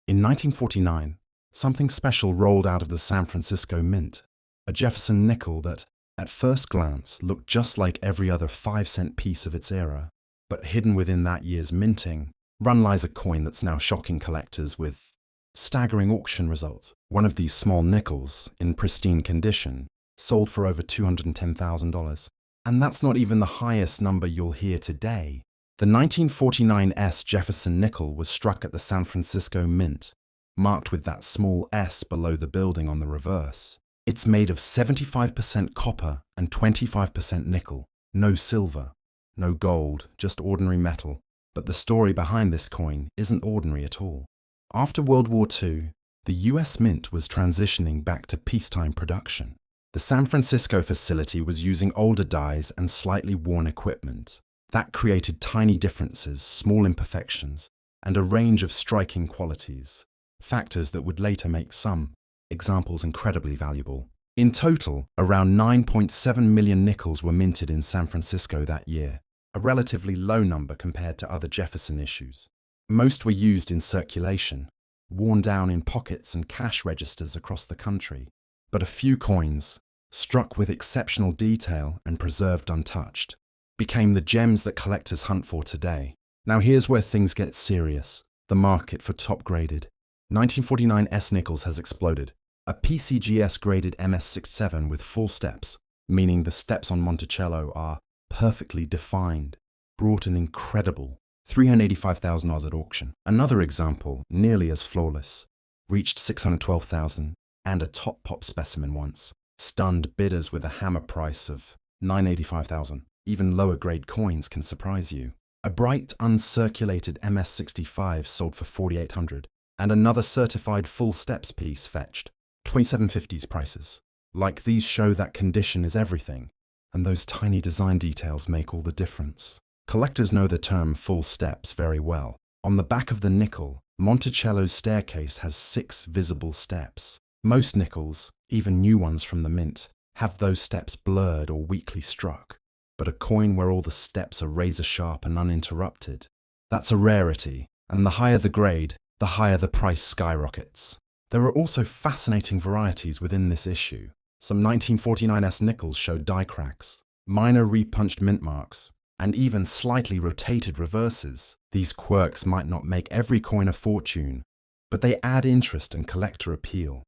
In 1949, something special rolled out of the San Francisco Mint, a Jefferson nickel that, at first glance, looked just like every other 5-cent piece of its era. But hidden within that year's minting, lies a coin that's now shocking collectors with staggering auction results. One of these small nickels, in pristine condition, sold for over $210,000. And that's not even the highest number you'll hear today. The 1949 Jefferson nickel was struck at the San Francisco Mint, marked with that small S below the building on the reverse. It's made of 75% copper and 25% nickel. No silver, no gold, just ordinary metal. But the story behind this coin isn't ordinary at all. After World War II, the US Mint was transitioning back to peacetime production. The San Francisco facility was using older dies and slightly worn equipment. That created tiny differences, small imperfections, and a range of striking qualities, factors that would later make some examples incredibly valuable. In total, around 9.7 million nickels were minted in San Francisco that year, a relatively low number compared to other Jefferson issues. Most were used in circulation, worn down in pockets and cash registers across the country. But a few coins, struck with exceptional detail and preserved untouched, became the gems that collectors hunt for today. Now here's where things get serious. The market for top-graded 1949 nickels has exploded. A PCGS-graded MS67 with full steps, meaning the steps on Monticello are perfectly defined, brought an incredible $385,000 at auction. Another example, nearly as flawless, reached $612,000, and a top pop specimen once stunned bidders with a hammer price of $985,000. Even lower grade coins can surprise you. A bright, uncirculated MS65 sold for $4,800, and another certified full steps piece fetched $2,750 prices. Like these show that condition is everything, and those tiny design details make all the difference. Collectors know the term full steps very well. On the back of the nickel, Monticello's staircase has 6 visible steps. Most nickels, even new ones from the mint, have those steps blurred or weakly struck. But a coin where all the steps are razor sharp and uninterrupted, that's a rarity, and the higher the grade, the higher the price skyrockets. There are also fascinating varieties within this issue. Some 1949 nickels show die cracks, minor repunched mint marks, and even slightly rotated reverses. These quirks might not make every coin a fortune, but they add interest and collector appeal.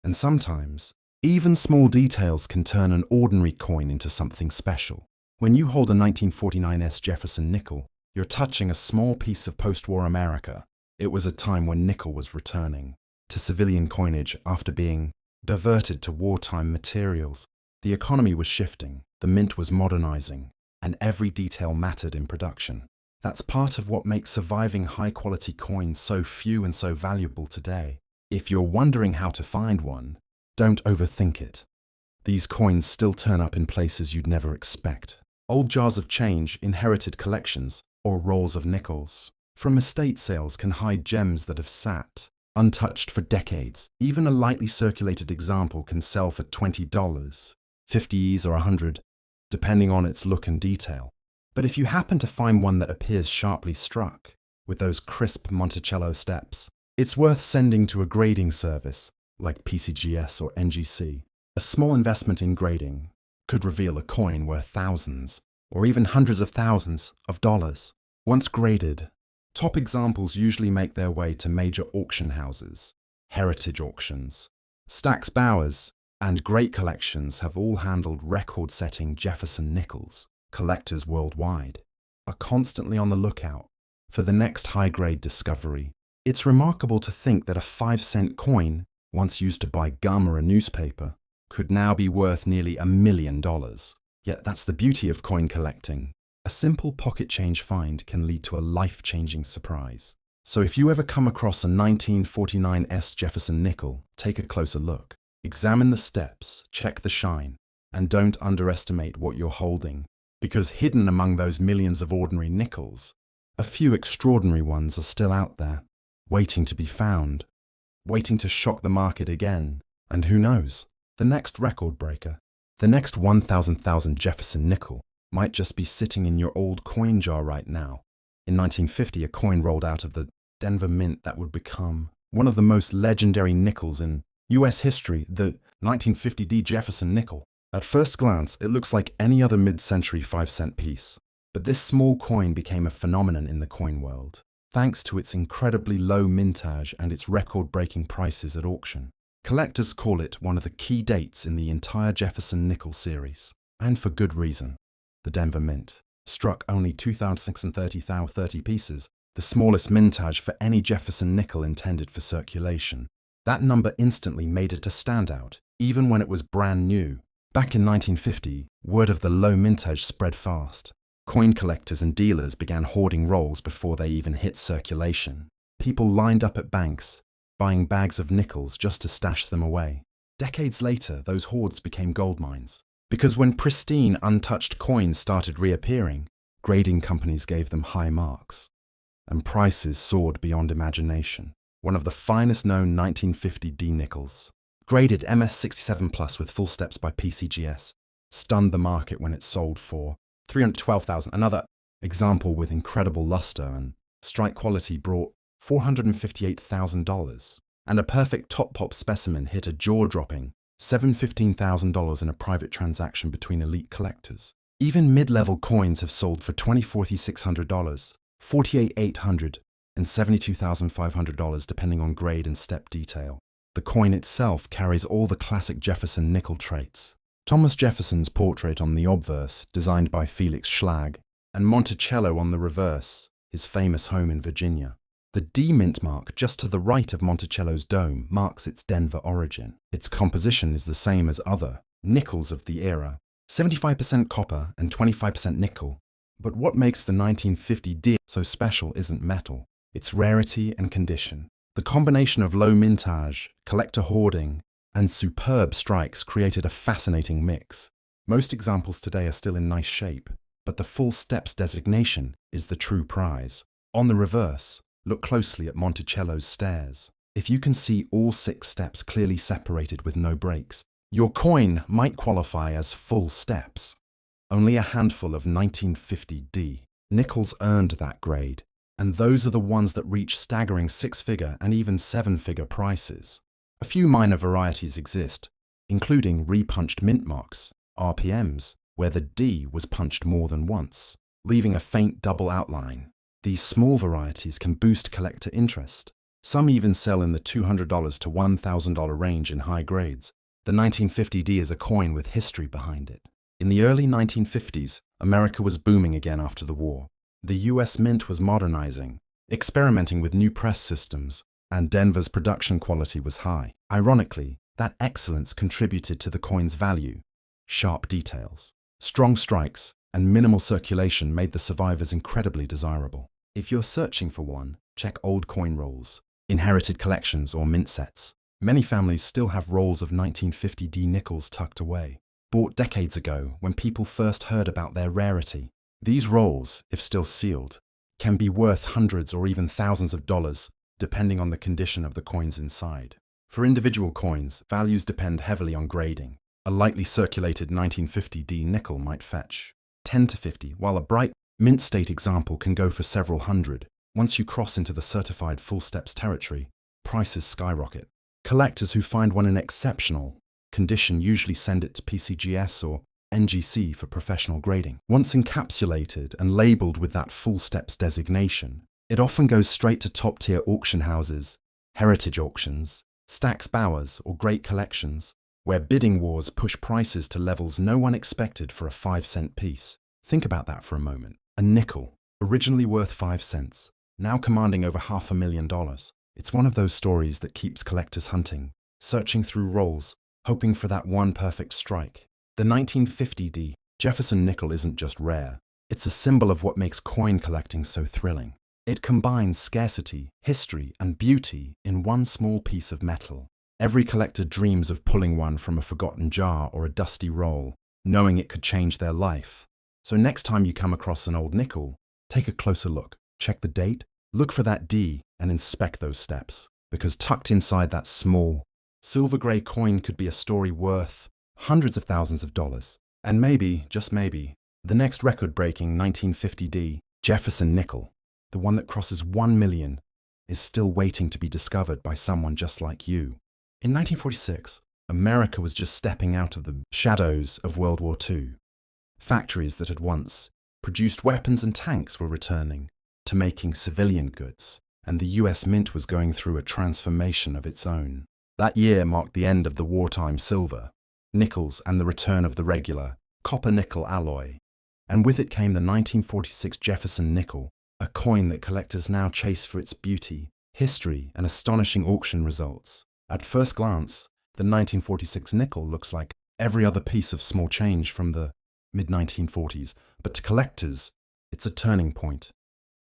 And sometimes, even small details can turn an ordinary coin into something special. When you hold a 1949 Jefferson nickel, you're touching a small piece of post-war America. It was a time when nickel was returning to civilian coinage after being diverted to wartime materials. The economy was shifting, the mint was modernizing, and every detail mattered in production. That's part of what makes surviving high-quality coins so few and so valuable today. If you're wondering how to find one, don't overthink it. These coins still turn up in places you'd never expect. Old jars of change, inherited collections, or rolls of nickels from estate sales can hide gems that have sat untouched for decades. Even a lightly circulated example can sell for $20, $50s or $100, depending on its look and detail. But if you happen to find one that appears sharply struck, with those crisp Monticello steps, it's worth sending to a grading service like PCGS or NGC. A small investment in grading could reveal a coin worth thousands, or even hundreds of thousands of dollars. Once graded, top examples usually make their way to major auction houses. Heritage auctions, Stack's Bowers, and great collections have all handled record-setting Jefferson nickels. Collectors worldwide are constantly on the lookout for the next high-grade discovery. It's remarkable to think that a 5-cent coin, once used to buy gum or a newspaper, could now be worth nearly $1 million. Yet that's the beauty of coin collecting. A simple pocket change find can lead to a life-changing surprise. So if you ever come across a 1949 Jefferson nickel, take a closer look. Examine the steps, check the shine, and don't underestimate what you're holding. Because hidden among those millions of ordinary nickels, a few extraordinary ones are still out there, waiting to be found, waiting to shock the market again. And who knows? The next record breaker, the next 1,000,000 Jefferson nickel, might just be sitting in your old coin jar right now. In 1950, a coin rolled out of the Denver Mint that would become one of the most legendary nickels in US history, the 1950D Jefferson nickel. At first glance, it looks like any other mid-century 5-cent piece. But this small coin became a phenomenon in the coin world, thanks to its incredibly low mintage and its record-breaking prices at auction. Collectors call it one of the key dates in the entire Jefferson nickel series. And for good reason. The Denver Mint struck only 2,630 pieces, the smallest mintage for any Jefferson nickel intended for circulation. That number instantly made it a standout, even when it was brand new. Back in 1950, word of the low mintage spread fast. Coin collectors and dealers began hoarding rolls before they even hit circulation. People lined up at banks, buying bags of nickels just to stash them away. Decades later, those hoards became gold mines. Because when pristine, untouched coins started reappearing, grading companies gave them high marks. And prices soared beyond imagination. One of the finest known 1950D nickels, graded MS67 Plus with full steps by PCGS, stunned the market when it sold for $312,000. Another example with incredible luster and strike quality brought $458,000. And a perfect top pop specimen hit a jaw-dropping $715,000 in a private transaction between elite collectors. Even mid-level coins have sold for $24,600, $48,800, and $72,500 depending on grade and step detail. The coin itself carries all the classic Jefferson nickel traits. Thomas Jefferson's portrait on the obverse, designed by Felix Schlag, and Monticello on the reverse, his famous home in Virginia. The D mint mark just to the right of Monticello's dome marks its Denver origin. Its composition is the same as other nickels of the era, 75% copper and 25% nickel. But what makes the 1950D so special isn't metal, it's rarity and condition. The combination of low mintage, collector hoarding, and superb strikes created a fascinating mix. Most examples today are still in nice shape, but the full steps designation is the true prize. On the reverse, look closely at Monticello's stairs. If you can see all 6 steps clearly separated with no breaks, your coin might qualify as full steps. Only a handful of 1950D nickels earned that grade, and those are the ones that reach staggering 6-figure and even 7-figure prices. A few minor varieties exist, including repunched mint marks, RPMs, where the D was punched more than once, leaving a faint double outline. These small varieties can boost collector interest. Some even sell in the $200 to $1,000 range in high grades. The 1950D is a coin with history behind it. In the early 1950s, America was booming again after the war. The US Mint was modernizing, experimenting with new press systems, and Denver's production quality was high. Ironically, that excellence contributed to the coin's value. Sharp details, strong strikes, and minimal circulation made the survivors incredibly desirable. If you're searching for one, check old coin rolls, inherited collections, or mint sets. Many families still have rolls of 1950D nickels tucked away, bought decades ago when people first heard about their rarity. These rolls, if still sealed, can be worth hundreds or even thousands of dollars, depending on the condition of the coins inside. For individual coins, values depend heavily on grading. A lightly circulated 1950D nickel might fetch 10 to 50, while a bright mint state example can go for several hundred. Once you cross into the certified full steps territory, prices skyrocket. Collectors who find one in exceptional condition usually send it to PCGS or NGC for professional grading. Once encapsulated and labeled with that full steps designation, it often goes straight to top-tier auction houses, heritage auctions, Stack's Bowers, or great collections, where bidding wars push prices to levels no one expected for a 5-cent piece. Think about that for a moment. A nickel, originally worth 5 cents, now commanding over $500,000. It's one of those stories that keeps collectors hunting, searching through rolls, hoping for that one perfect strike. The 1950D Jefferson nickel isn't just rare, it's a symbol of what makes coin collecting so thrilling. It combines scarcity, history, and beauty in one small piece of metal. Every collector dreams of pulling one from a forgotten jar or a dusty roll, knowing it could change their life. So next time you come across an old nickel, take a closer look, check the date, look for that D, and inspect those steps. Because tucked inside that small, silver grey coin could be a story worth hundreds of thousands of dollars. And maybe, just maybe, the next record-breaking 1950D Jefferson nickel, the one that crosses 1 million, is still waiting to be discovered by someone just like you. In 1946, America was just stepping out of the shadows of World War II. Factories that had once produced weapons and tanks were returning to making civilian goods, and the US Mint was going through a transformation of its own. That year marked the end of the wartime silver, nickels, and the return of the regular copper-nickel alloy. And with it came the 1946 Jefferson nickel, a coin that collectors now chase for its beauty, history, and astonishing auction results. At first glance, the 1946 nickel looks like every other piece of small change from the mid-1940s, but to collectors, it's a turning point.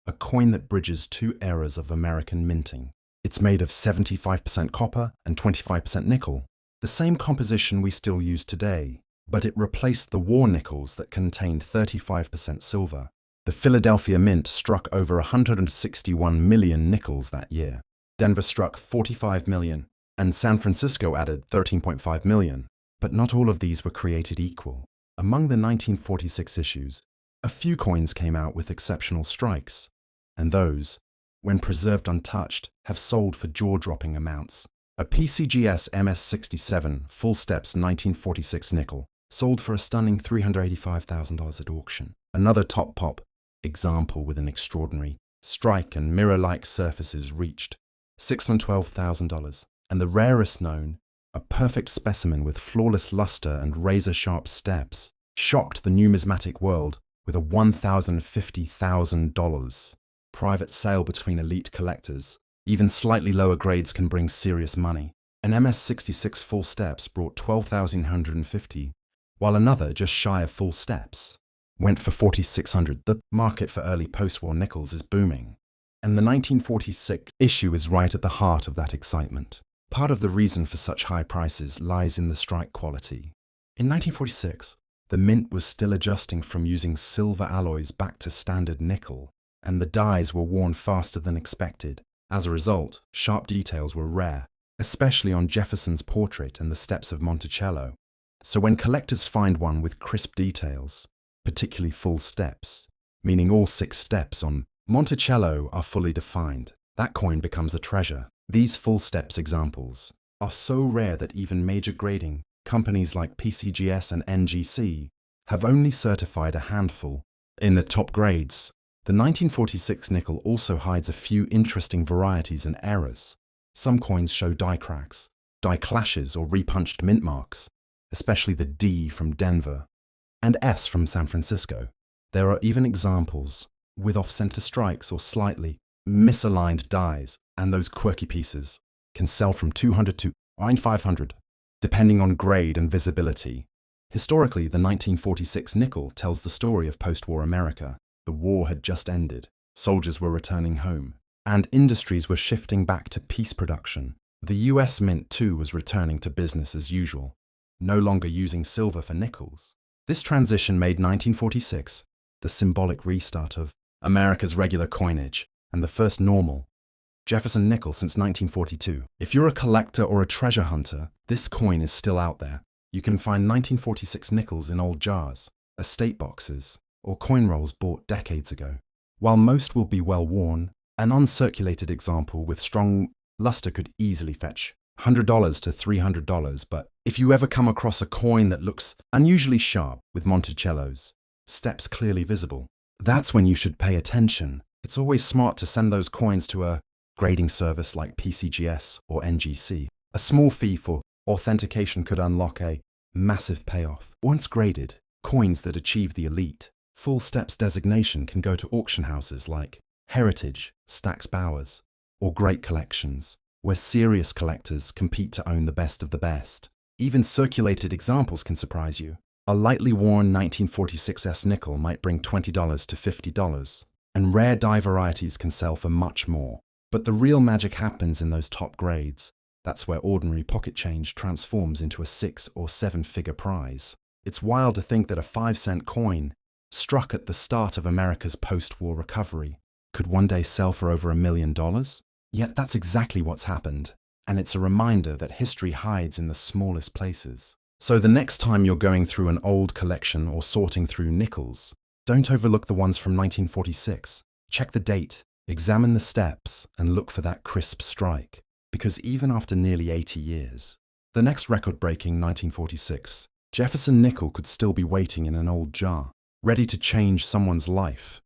A coin that bridges two eras of American minting. It's made of 75% copper and 25% nickel, the same composition we still use today, but it replaced the war nickels that contained 35% silver. The Philadelphia Mint struck over 161 million nickels that year. Denver struck 45 million, and San Francisco added 13.5 million. But not all of these were created equal. Among the 1946 issues, a few coins came out with exceptional strikes, and those, when preserved untouched, have sold for jaw-dropping amounts. A PCGS MS-67 Full Steps 1946 nickel sold for a stunning $385,000 at auction. Another top pop example with an extraordinary strike and mirror-like surfaces reached $612,000. And the rarest known, a perfect specimen with flawless luster and razor-sharp steps, shocked the numismatic world with a $1,050,000 private sale between elite collectors. Even slightly lower grades can bring serious money. An MS-66 Full Steps brought $12,150, while another, just shy of Full Steps, went for $4,600. The market for early post-war nickels is booming, and the 1946 issue is right at the heart of that excitement. Part of the reason for such high prices lies in the strike quality. In 1946, the Mint was still adjusting from using silver alloys back to standard nickel, and the dies were worn faster than expected. As a result, sharp details were rare, especially on Jefferson's portrait and the steps of Monticello. So when collectors find one with crisp details, particularly full steps, meaning all 6 steps on Monticello are fully defined, that coin becomes a treasure. These full steps examples are so rare that even major grading companies like PCGS and NGC have only certified a handful. In the top grades, the 1946 nickel also hides a few interesting varieties and errors. Some coins show die cracks, die clashes, or repunched mint marks, especially the D from Denver and S from San Francisco. There are even examples with off-center strikes or slightly misaligned dies, and those quirky pieces can sell from $200 to $500, depending on grade and visibility. Historically, the 1946 nickel tells the story of post-war America. The war had just ended, soldiers were returning home, and industries were shifting back to peace production. The US Mint too was returning to business as usual, no longer using silver for nickels. This transition made 1946 the symbolic restart of America's regular coinage and the first normal Jefferson nickel since 1942. If you're a collector or a treasure hunter, this coin is still out there. You can find 1946 nickels in old jars, estate boxes, or coin rolls bought decades ago. While most will be well worn, an uncirculated example with strong luster could easily fetch $100 to $300, but if you ever come across a coin that looks unusually sharp with Monticello's steps clearly visible, that's when you should pay attention. It's always smart to send those coins to a grading service like PCGS or NGC. A small fee for authentication could unlock a massive payoff. Once graded, coins that achieve the elite Full Steps designation can go to auction houses like Heritage, Stack's Bowers, or Great Collections, where serious collectors compete to own the best of the best. Even circulated examples can surprise you. A lightly worn 1946S nickel might bring $20 to $50, and rare die varieties can sell for much more. But the real magic happens in those top grades. That's where ordinary pocket change transforms into a 6 or 7-figure prize. It's wild to think that a 5-cent coin, struck at the start of America's post-war recovery, could one day sell for over $1 million? Yet that's exactly what's happened, and it's a reminder that history hides in the smallest places. So the next time you're going through an old collection or sorting through nickels, don't overlook the ones from 1946. Check the date, Examine the steps and look for that crisp strike, because even after nearly 80 years, the next record-breaking 1946, Jefferson nickel could still be waiting in an old jar, ready to change someone's life